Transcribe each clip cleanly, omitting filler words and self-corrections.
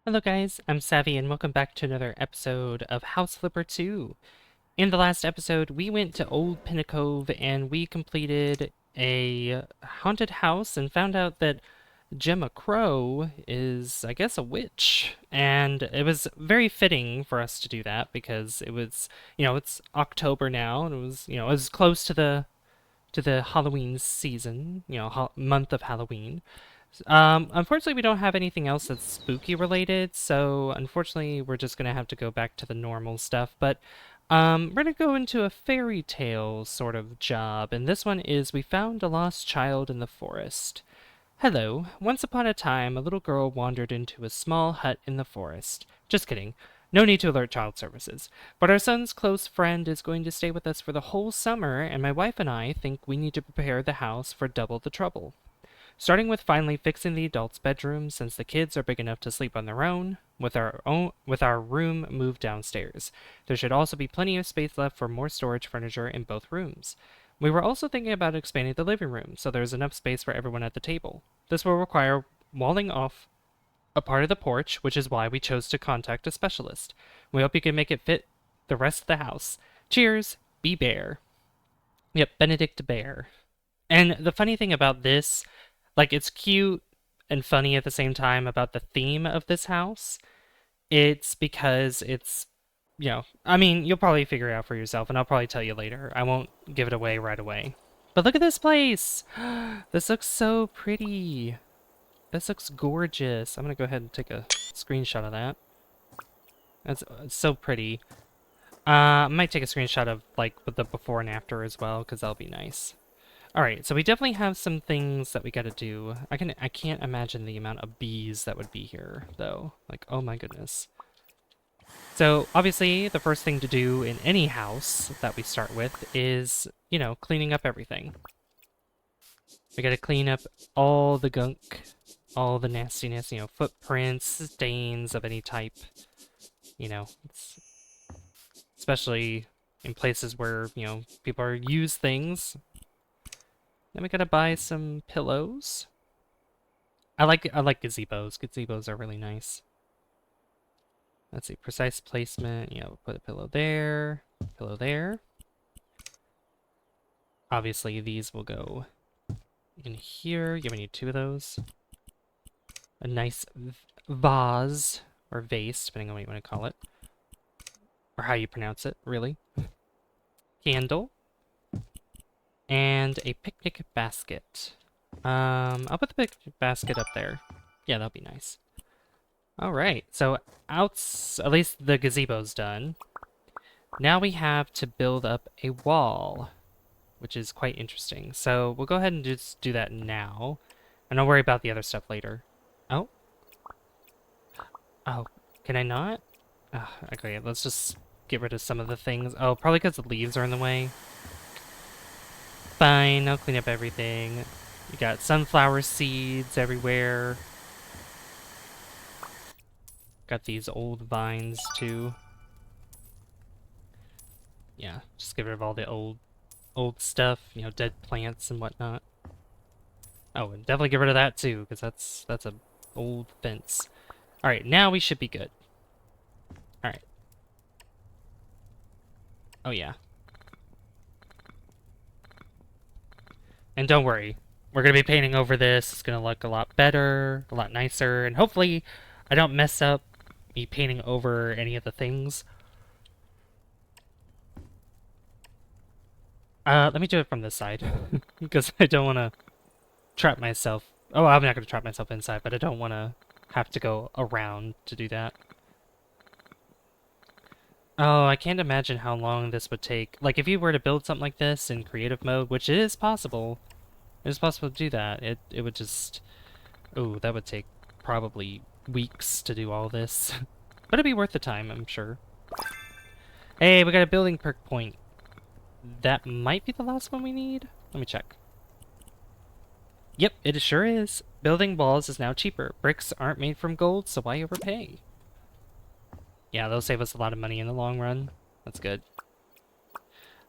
Hello guys, I'm Savvy and welcome back to another episode of House Flipper 2. In the last episode, we went to Old Pinnacove and we completed a haunted house and found out that Gemma Crow is, I guess, a witch. And it was very fitting for us to do that because it was, it's October now and it was close to the Halloween season, month of Halloween. Unfortunately, we don't have anything else that's spooky related, so unfortunately, we're just gonna have to go back to the normal stuff. But we're gonna go into a fairy tale sort of job, and this one is we found a lost child in the forest. Hello. Once upon a time, a little girl wandered into a small hut in the forest. Just kidding. No need to alert child services. But our son's close friend is going to stay with us for the whole summer, and my wife and I think we need to prepare the house for double the trouble. Starting with finally fixing the adults' bedrooms since the kids are big enough to sleep on their own, with our room moved downstairs. There should also be plenty of space left for more storage furniture in both rooms. We were also thinking about expanding the living room so there's enough space for everyone at the table. This will require walling off a part of the porch, which is why we chose to contact a specialist. We hope you can make it fit the rest of the house. Cheers, Be Bear. Yep, Benedict Bear. And the funny thing about this, like, it's cute and funny at the same time about the theme of this house. It's because it's, I mean, you'll probably figure it out for yourself, and I'll probably tell you later. I won't give it away right away. But look at this place! This looks so pretty. This looks gorgeous. I'm gonna go ahead and take a screenshot of that. That's so pretty. I might take a screenshot of, like, with the before and after as well, because that'll be nice. Alright, so we definitely have some things that we gotta do. I can't imagine the amount of bees that would be here, though. Like, oh my goodness. So, obviously, the first thing to do in any house that we start with is, cleaning up everything. We gotta clean up all the gunk, all the nastiness, footprints, stains of any type. Especially in places where, people use things. Then we gotta buy some pillows. I like gazebos. Gazebos are really nice. Let's see, precise placement. We'll put a pillow there, pillow there. Obviously, these will go in here. We need two of those. A nice vase, or vase, depending on what you want to call it. Or how you pronounce it, really. Candle. And a picnic basket. I'll put the picnic basket up there. Yeah, that'll be nice. Alright, so at least the gazebo's done. Now we have to build up a wall, which is quite interesting. So we'll go ahead and just do that now. And I'll worry about the other stuff later. Oh. Oh, can I not? Okay, let's just get rid of some of the things. Oh, probably because the leaves are in the way. Fine, I'll clean up everything. You got sunflower seeds everywhere. Got these old vines, too. Yeah, just get rid of all the old stuff, dead plants and whatnot. Oh, and definitely get rid of that, too, because that's a old fence. Alright, now we should be good. Alright. Oh, yeah. And don't worry, we're going to be painting over this. It's going to look a lot better, a lot nicer, and hopefully I don't mess up me painting over any of the things. Let me do it from this side, because I don't want to trap myself. Oh, I'm not going to trap myself inside, but I don't want to have to go around to do that. Oh, I can't imagine how long this would take. Like, if you were to build something like this in creative mode, which it is possible to do that. It would just... Oh, that would take probably weeks to do all this. But it'd be worth the time, I'm sure. Hey, we got a building perk point. That might be the last one we need? Let me check. Yep, it sure is. Building walls is now cheaper. Bricks aren't made from gold, so why overpay? Yeah, they'll save us a lot of money in the long run. That's good.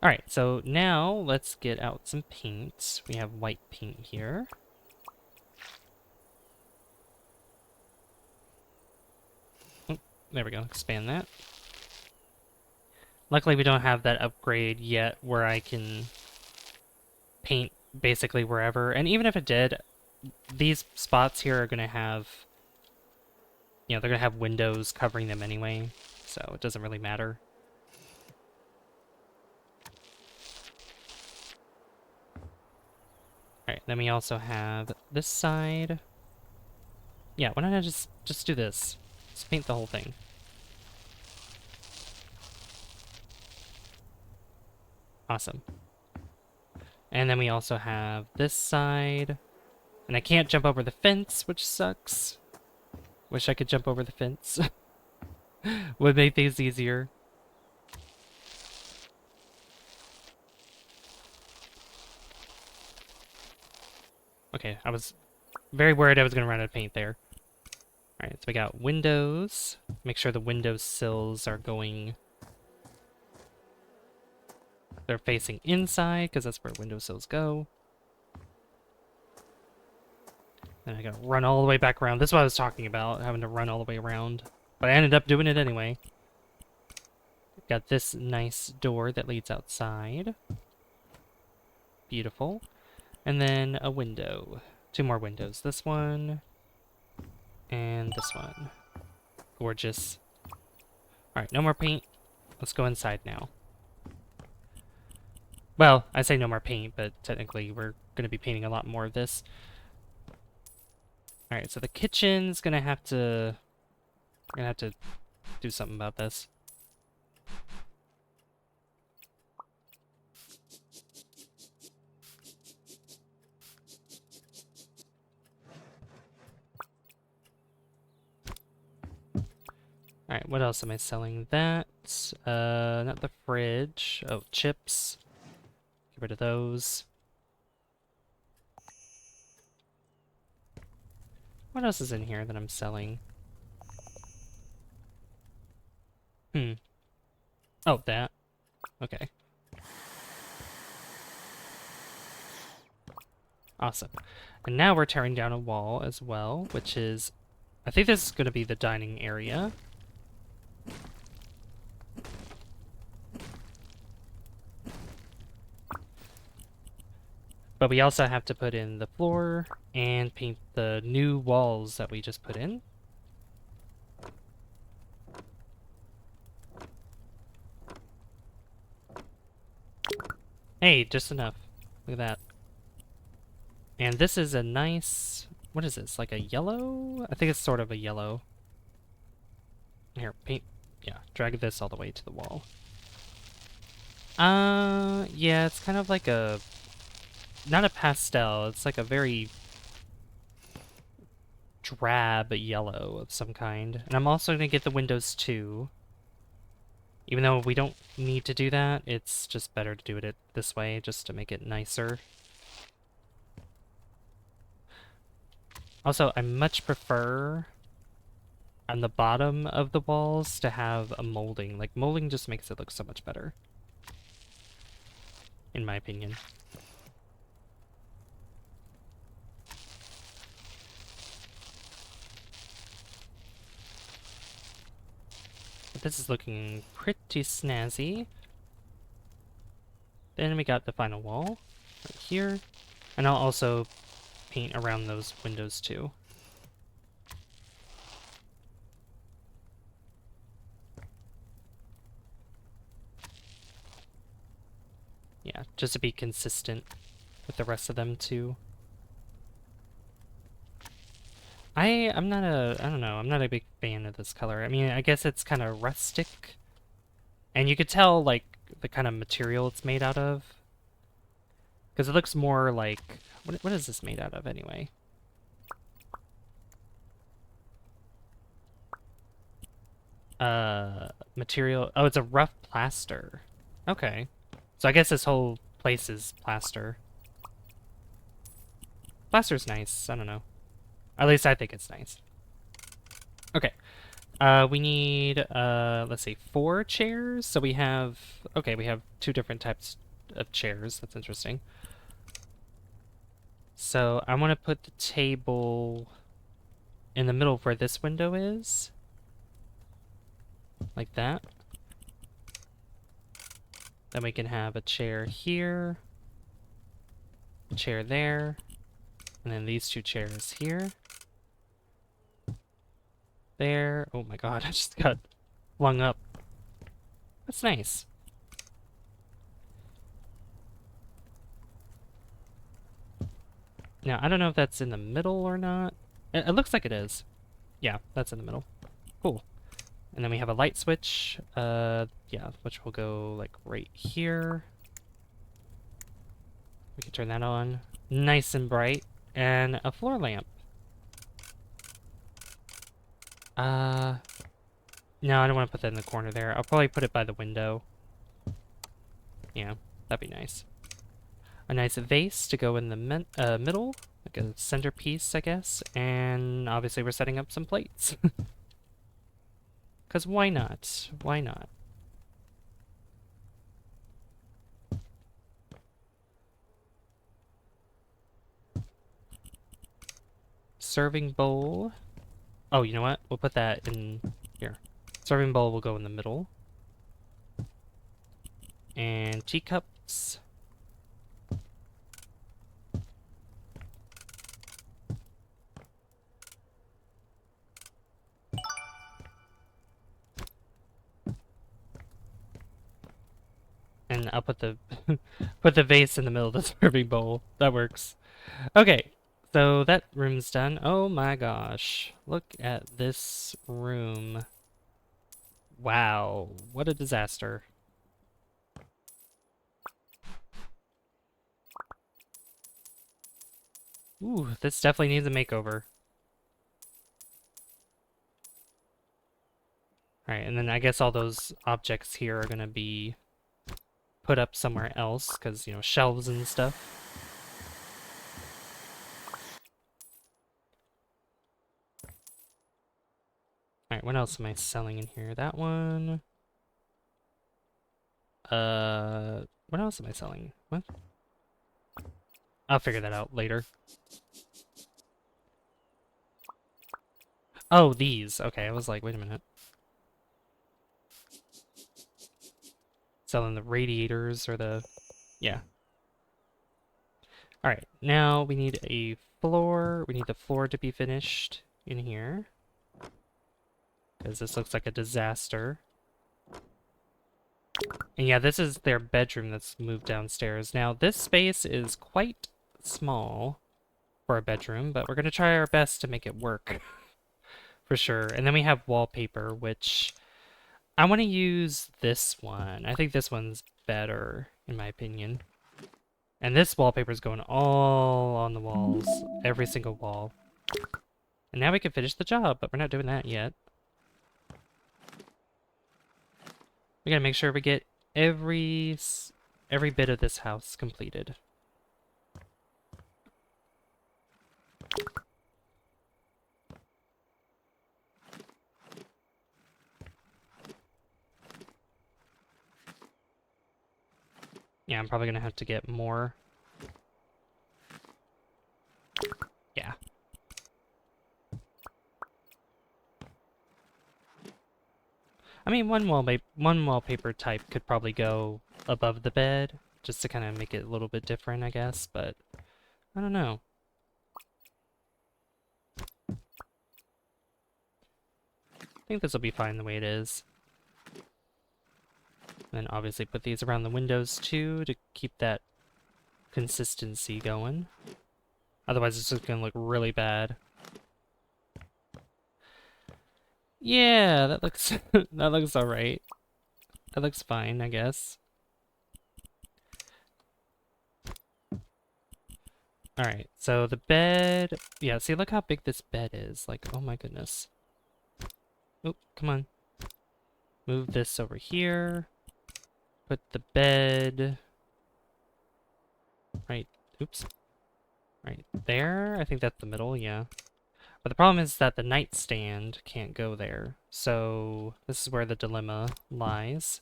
Alright, so now let's get out some paint. We have white paint here. There we go. Expand that. Luckily, we don't have that upgrade yet where I can paint basically wherever. And even if it did, these spots here are going to have, they're going to have windows covering them anyway. So it doesn't really matter. All right, then we also have this side. Yeah, why don't I just do this? Just paint the whole thing. Awesome. And then we also have this side. And I can't jump over the fence, which sucks. Wish I could jump over the fence. Would make things easier. Okay, I was very worried I was going to run out of paint there. Alright, so we got windows. Make sure the window sills are going... They're facing inside, because that's where window sills go. Then I gotta run all the way back around. This is what I was talking about, having to run all the way around. But I ended up doing it anyway. Got this nice door that leads outside. Beautiful. And then a window. 2 more windows. This one. And this one. Gorgeous. Alright, no more paint. Let's go inside now. Well, I say no more paint, but technically we're going to be painting a lot more of this. Alright, so the kitchen's going to have to... We're going to have to do something about this. Alright, what else am I selling? That, not the fridge. Oh, chips. Get rid of those. What else is in here that I'm selling? Oh, that. Okay. Awesome. And now we're tearing down a wall as well, which is... I think this is going to be the dining area. But we also have to put in the floor and paint the new walls that we just put in. Hey, just enough. Look at that. And this is a nice... What is this? Like a yellow? I think it's sort of a yellow. Here, paint... Yeah, drag this all the way to the wall. Yeah, it's kind of like a... Not a pastel, it's like a very drab yellow of some kind. And I'm also going to get the windows too. Even though we don't need to do that, it's just better to do it this way, just to make it nicer. Also, I much prefer on the bottom of the walls to have a molding. Like, molding just makes it look so much better. In my opinion. But this is looking pretty snazzy. Then we got the final wall right here. And I'll also paint around those windows too. Yeah, just to be consistent with the rest of them too. I'm not I don't know, I'm not a big fan of this color. I mean, I guess it's kind of rustic. And you could tell, like, the kind of material it's made out of. Because it looks more like... What is this made out of, anyway? Material... Oh, it's a rough plaster. Okay. So I guess this whole place is plaster. Plaster's nice, I don't know. At least I think it's nice. Okay. We need, let's see, 4 chairs. So we have, okay, we have 2 different types of chairs. That's interesting. So I want to put the table in the middle of where this window is. like that. Then we can have a chair here, a chair there, and then these two chairs here. There. Oh my god, I just got flung up. That's nice. Now, I don't know if that's in the middle or not. It looks like it is. Yeah, that's in the middle. Cool. And then we have a light switch, yeah, which will go, like, right here. We can turn that on. Nice and bright. And a floor lamp. No, I don't want to put that in the corner there. I'll probably put it by the window. Yeah, that'd be nice. A nice vase to go in the middle, like a centerpiece, I guess. And obviously we're setting up some plates. Because why not? Why not? Serving bowl. Oh, you know what? We'll put that in here. Serving bowl will go in the middle. And teacups. And I'll put the put the vase in the middle of the serving bowl. That works. Okay, so that room's done. Oh my gosh. Look at this room. Wow, what a disaster. Ooh, this definitely needs a makeover. Alright, and then I guess all those objects here are gonna be put up somewhere else, because, you know, shelves and stuff. Alright, what else am I selling in here? That one. What else am I selling? What? I'll figure that out later. Oh, these. Okay, I was like, wait a minute. Selling the radiators or the... Yeah. Alright, now we need a floor. We need the floor to be finished in here. Because this looks like a disaster. And yeah, this is their bedroom that's moved downstairs. Now, this space is quite small for a bedroom, but we're going to try our best to make it work. For sure. And then we have wallpaper, which I want to use this one. I think this one's better, in my opinion. And this wallpaper is going all on the walls, every single wall. And now we can finish the job, but we're not doing that yet. We gotta make sure we get every bit of this house completed. Yeah, I'm probably gonna have to get more. Yeah. I mean, one wallpaper type could probably go above the bed, just to kind of make it a little bit different, I guess, but I don't know. I think this will be fine the way it is. And then obviously put these around the windows too to keep that consistency going. Otherwise it's just gonna look really bad. Yeah, that looks that looks alright. That looks fine, I guess. Alright, so the bed... Yeah, see, look how big this bed is. Like, oh my goodness. Oh, come on. Move this over here. Put the bed... Right, oops. Right there? I think that's the middle, yeah. But the problem is that the nightstand can't go there. So this is where the dilemma lies.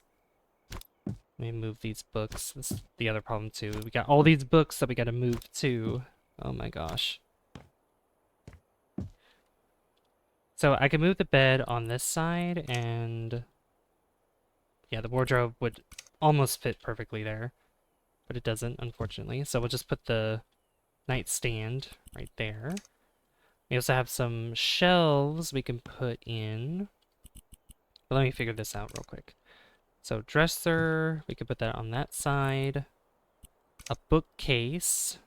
Let me move these books. This is the other problem too. We got all these books that we gotta move too. Oh my gosh. So I can move the bed on this side and Yeah, the wardrobe would almost fit perfectly there, but it doesn't, unfortunately. So we'll just put the nightstand right there. We also have some shelves we can put in. But let me figure this out real quick. So dresser, we could put that on that side. A bookcase,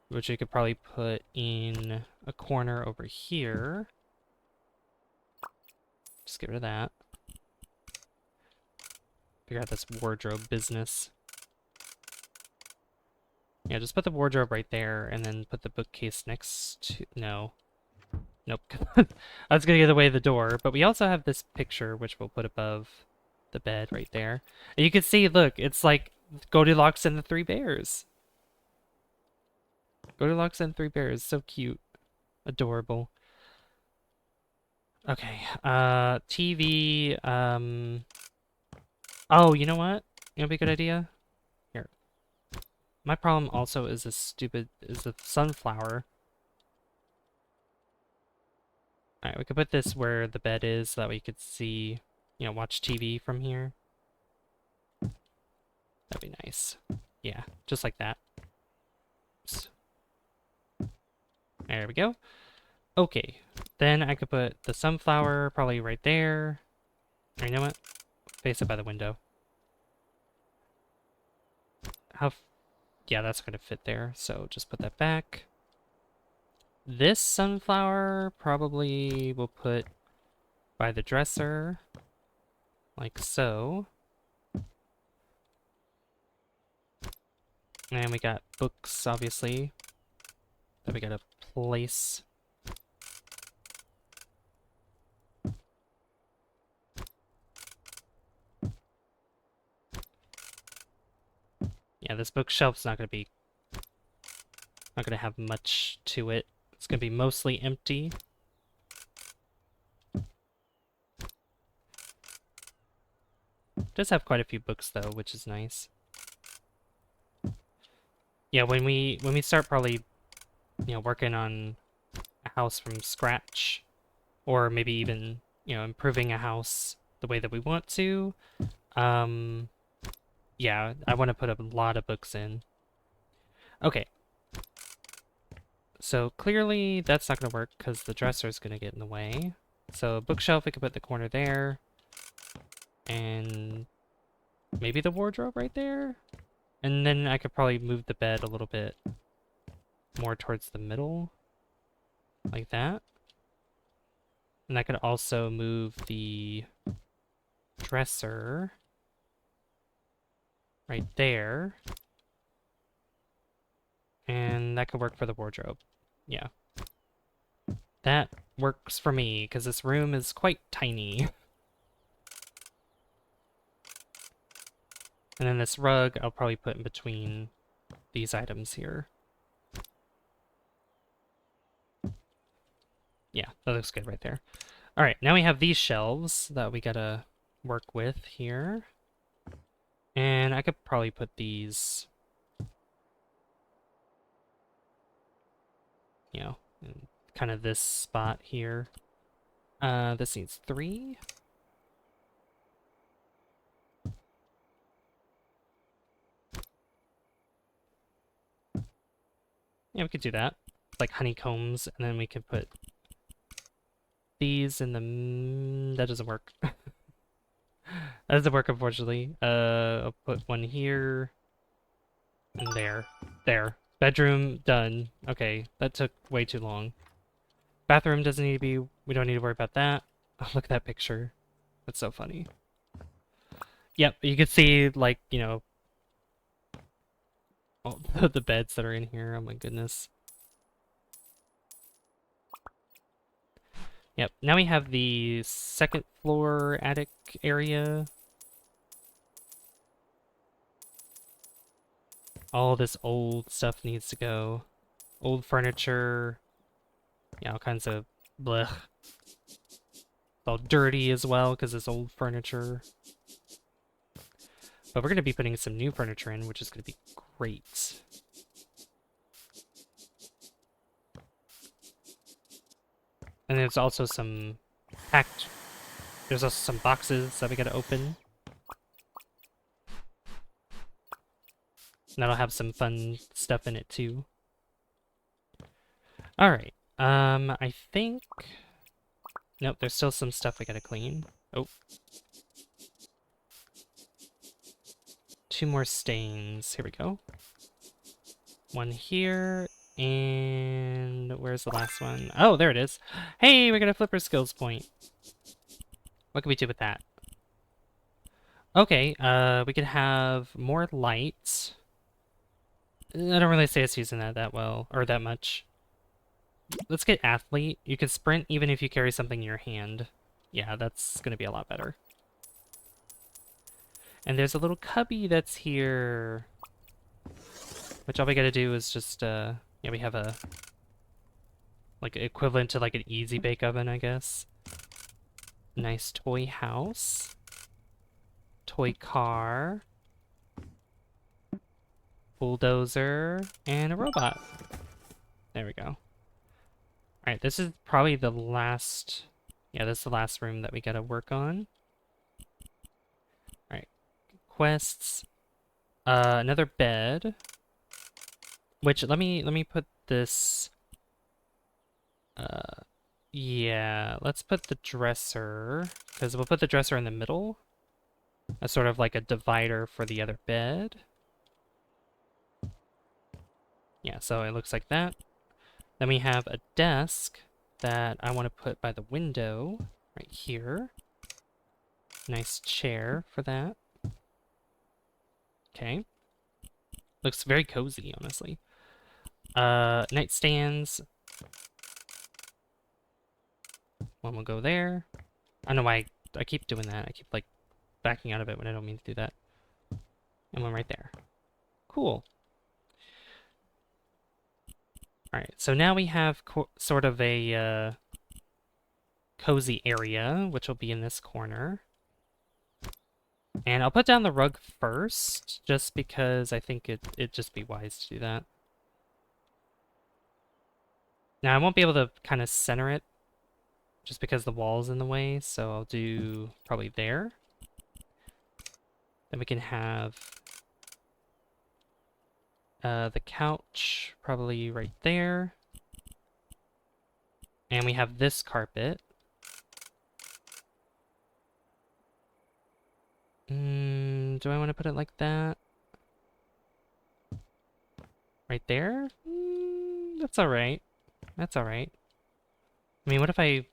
which we could probably put in a corner over here. Just get rid of that. Figure out this wardrobe business. Yeah, just put the wardrobe right there and then put the bookcase next to... No. Nope. I was gonna get away the door, but we also have this picture, which we'll put above the bed right there. And you can see, look, it's like Goldilocks and the Three Bears. Goldilocks and Three Bears, so cute. Adorable. Okay, TV, oh, you know what? You know what'd be a good idea? Here. My problem also is the sunflower. Alright, we could put this where the bed is so that we could see, you know, watch TV from here. That'd be nice. Yeah, just like that. Oops. There we go. Okay, then I could put the sunflower probably right there. Or you know what? Face it by the window. Yeah, that's gonna fit there, so just put that back. This sunflower probably will put by the dresser, like so. And we got books, obviously, that we gotta place. Yeah, this bookshelf's not gonna have much to it. It's gonna be mostly empty. It does have quite a few books though, which is nice. Yeah, when we start probably, you know, working on a house from scratch, or maybe even, you know, improving a house the way that we want to, yeah, I want to put a lot of books in. Okay. So clearly that's not going to work because the dresser is going to get in the way. So bookshelf, we could put the corner there. And maybe the wardrobe right there? And then I could probably move the bed a little bit more towards the middle. Like that. And I could also move the dresser right there. And that could work for the wardrobe. Yeah. That works for me, because this room is quite tiny. And then this rug, I'll probably put in between these items here. Yeah, that looks good right there. All right, now we have these shelves that we gotta work with here. And I could probably put these, you know, in kind of this spot here. This needs 3. Yeah, we could do that. Like honeycombs, and then we could put these in the... That doesn't work. That doesn't work, unfortunately. I'll put one here. And there. There. Bedroom, done. Okay, that took way too long. Bathroom doesn't need to be... We don't need to worry about that. Oh, look at that picture. That's so funny. Yep, you can see, like, you know... all the beds that are in here. Oh my goodness. Yep, now we have the second floor attic area. All this old stuff needs to go. Old furniture. Yeah, all kinds of blech. It's all dirty as well because it's old furniture. But we're going to be putting some new furniture in, which is going to be great. And there's also some packed... There's also some boxes that we got to open. That'll have some fun stuff in it too. Alright. I think... Nope, there's still some stuff I gotta clean. Oh. 2 more stains. Here we go. 1 here, and where's the last one? Oh, there it is. Hey, we got a flipper skills point. What can we do with that? Okay, we could have more lights. I don't really say it's using that well, or that much. Let's get athlete. You can sprint even if you carry something in your hand. Yeah, that's gonna be a lot better. And there's a little cubby that's here. Which all we gotta do is just, yeah, we have a, like, equivalent to, like, an easy bake oven, I guess. Nice toy house. Toy car. Bulldozer. And a robot. There we go. Alright, this is probably the last... Yeah, this is the last room that we gotta work on. Alright. Quests. Another bed. Which, let me put this... yeah, let's put the dresser, because we'll put the dresser in the middle. As sort of like a divider for the other bed. Yeah, so it looks like that. Then we have a desk that I want to put by the window, right here. Nice chair for that. Okay. Looks very cozy, honestly. Nightstands. One will go there. I don't know why I keep doing that. I keep, like, backing out of it when I don't mean to do that. And one right there. Cool. Alright, so now we have sort of a cozy area, which will be in this corner. And I'll put down the rug first, just because I think it'd just be wise to do that. Now, I won't be able to kind of center it, just because the wall's in the way, so I'll do probably there. Then we can have the couch probably right there. And we have this carpet. Do I want to put it like that? Right there? That's alright. That's alright. I mean, what if I...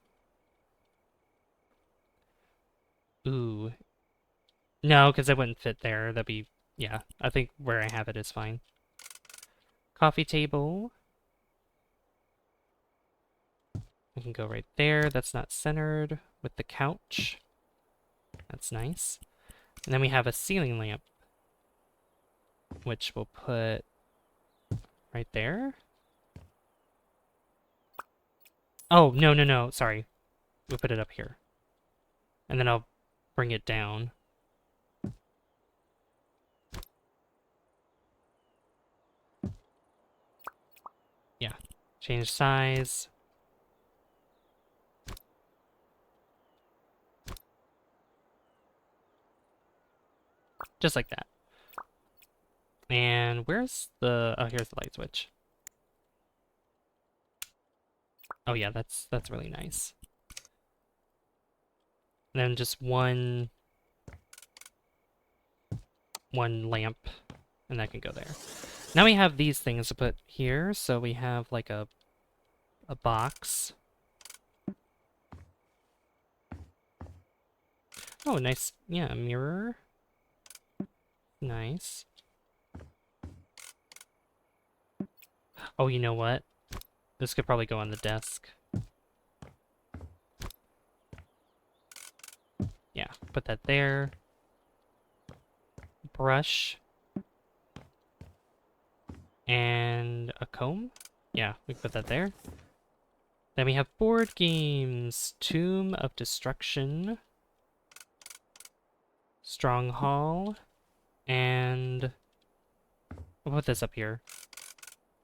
Ooh. No, because it wouldn't fit there. That'd be... Yeah, I think where I have it is fine. Coffee table. We can go right there. That's not centered. With the couch. That's nice. And then we have a ceiling lamp. Which we'll put right there. Oh, no. Sorry. We'll put it up here. And then I'll bring it down. Yeah. Change size. Just like that. And where's the... Oh, here's the light switch. Oh yeah, that's really nice. And then just one lamp, and that can go there. Now we have these things to put here, so we have like a box. Oh, nice. Yeah, a mirror. Nice. Oh, you know what? This could probably go on the desk. Yeah, put that there. Brush. And a comb? Yeah, we can put that there. Then we have board games. Tomb of Destruction. Strong Hall. And... we'll put this up here.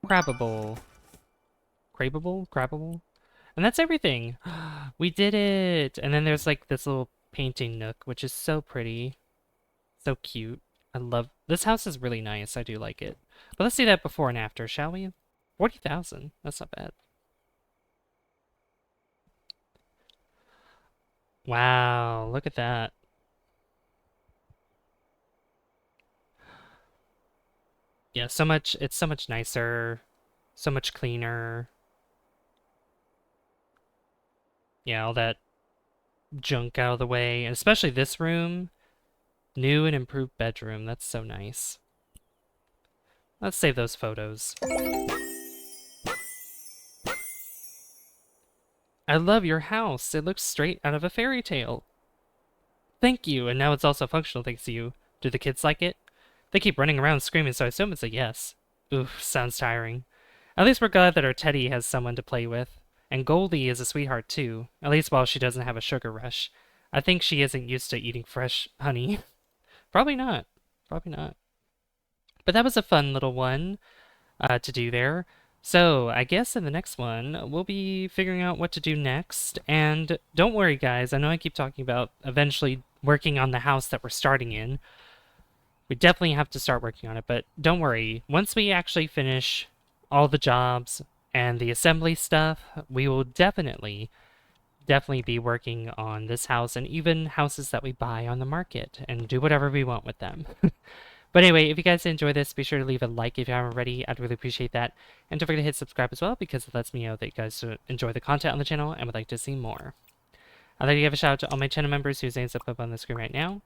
Crabbable. Crabbable? And that's everything! We did it! And then there's like this little painting nook, which is so pretty. So cute. I love this house is really nice. I do like it. But let's see that before and after, shall we? 40,000. That's not bad. Wow, look at that. Yeah, it's so much nicer, so much cleaner. Yeah, all that junk out of the way, and especially this room, new and improved bedroom. That's so nice. Let's save those photos. I love your house. It looks straight out of a fairy tale. Thank you, and now it's also functional thanks to you. Do the kids like it? They keep running around screaming, so I assume it's a yes. Oof, sounds tiring. At least we're glad that our Teddy has someone to play with. And Goldie is a sweetheart too, at least while she doesn't have a sugar rush. I think she isn't used to eating fresh honey. Probably not. Probably not. But that was a fun little one to do there. So I guess in the next one, we'll be figuring out what to do next. And don't worry, guys. I know I keep talking about eventually working on the house that we're starting in. We definitely have to start working on it, but don't worry. Once we actually finish all the jobs and the assembly stuff, we will definitely be working on this house and even houses that we buy on the market and do whatever we want with them. But anyway, if you guys enjoy this, be sure to leave a like if you haven't already. I'd really appreciate that. And don't forget to hit subscribe as well because it lets me know that you guys enjoy the content on the channel and would like to see more. I'd like to give a shout out to all my channel members whose names up on the screen right now.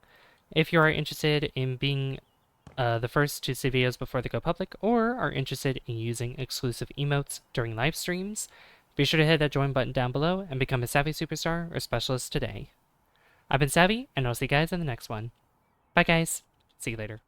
If you are interested in being the first to see videos before they go public or are interested in using exclusive emotes during live streams, be sure to hit that join button down below and become a Savvy Superstar or Specialist today. I've been Savvy, and I'll see you guys in the next one. Bye guys. See you later.